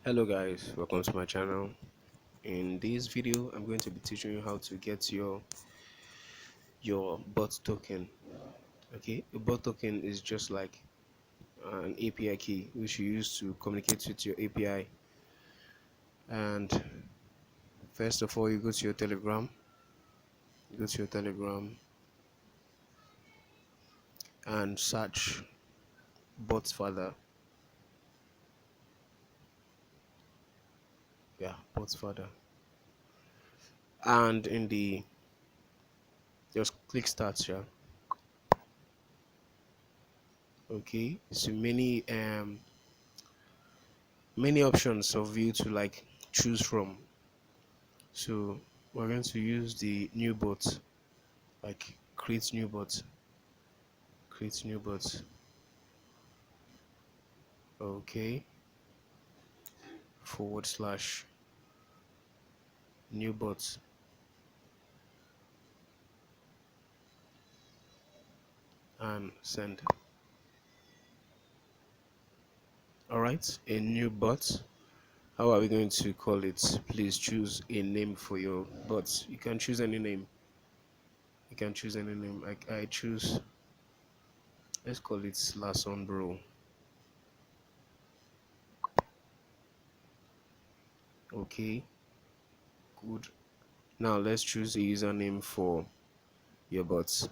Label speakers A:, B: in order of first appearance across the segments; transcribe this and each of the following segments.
A: Hello guys, welcome to my channel. In this video I'm going to be teaching you how to get your bot token. Okay, a bot token is just like an API key which you use to communicate with your API. And first of all, you go to your telegram and search bot father. Bot father. And in the just click start. Okay, so many options of you to like choose from. So we're going to use the new bot, like create new bot. Okay, / new bot, and send. All right, a new bot. How are we going to call it? Please choose a name for your bot. You can choose any name. Like I choose, let's call it Larsonbro. Okay, good. Now let's choose a username for your bot.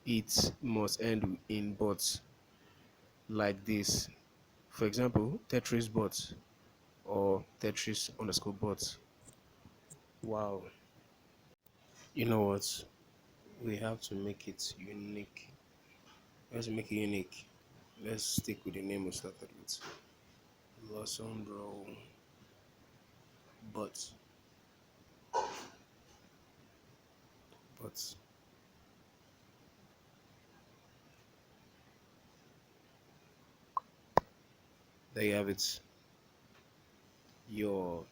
A: It must end in bot like this. For example, Tetris bot or Tetris underscore bot. Wow. You know what? We have to make it unique. Let's make it unique. Let's stick with the name we started with. Larsonbro bot. But there you have it. Your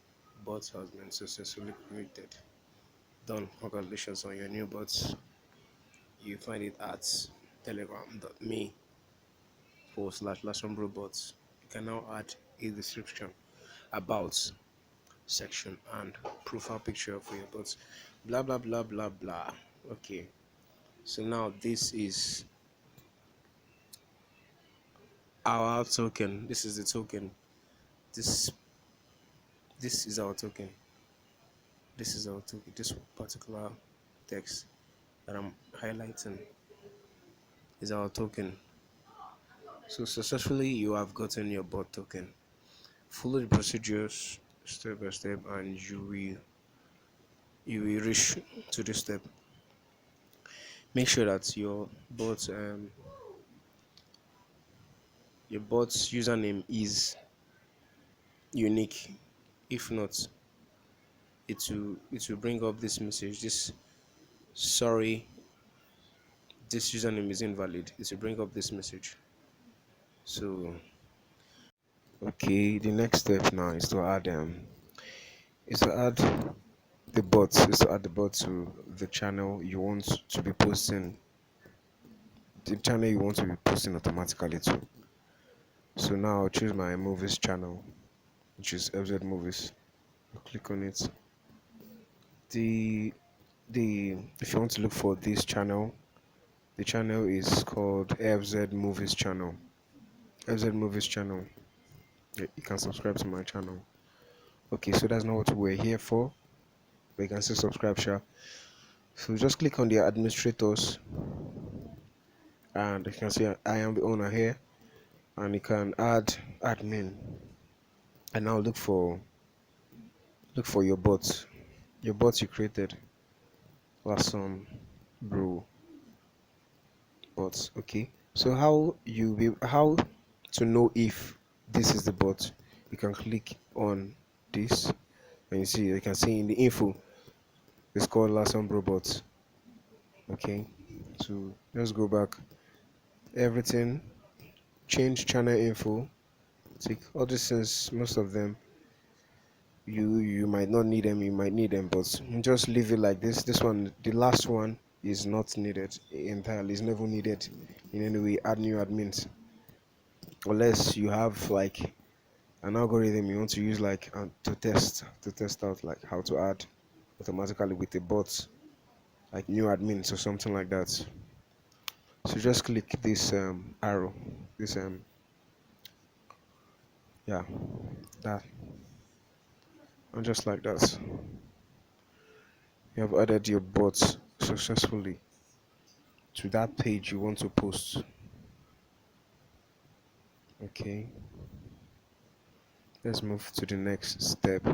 A: bot has been successfully created. Done. Congratulations on your new bot. You find it at telegram.me/Larsonbro. You can now add a description, about section, and profile picture for your bot. Blah blah blah blah blah. Okay. So now this is our token. This is the token. This this is our token. This is our token. This particular text that I'm highlighting is our token. So successfully you have gotten your bot token. Follow the procedures step by step and you will reach to this step. Make sure that your bot's username is unique. If not, it will bring up this message, this sorry, this username is invalid. It will bring up this message. So okay, the next step now is to add the bot to the channel you want to be posting, automatically to. So now I'll choose my movies channel, which is FZ Movies. I'll click on it. The if you want to look for this channel, the channel is called FZ Movies channel. FZ Movies channel. You can subscribe to my channel. Okay, so that's not what we're here for, but you can still subscribe, sure. So just click on the administrators, and you can see I am the owner here, and you can add admin, and now look for your bot you created, Larsonbro bot. Okay, so how to know if this is the bot? You can click on this, and you can see in the info it's called Larsonbro bot. Okay, so let's go back. Everything, change channel info, take all these things. Most of them you might not need them, you might need them, but just leave it like this. This one, the last one, is not needed entirely. It's never needed in any way. Add new admins unless you have like an algorithm you want to use like to test out like how to add automatically with a bot, like new admins or something like that. So just click this arrow, this yeah, that, and just like that, you have added your bot successfully to that page you want to post. Okay, let's move to the next step.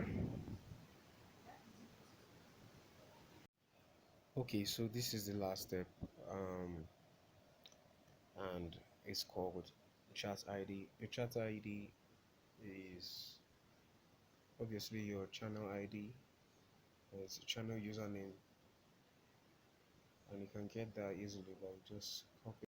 A: Okay, so this is the last step, um, and it's called chat ID. Your chat ID is obviously your channel ID. It's a channel username, and you can get that easily by just copy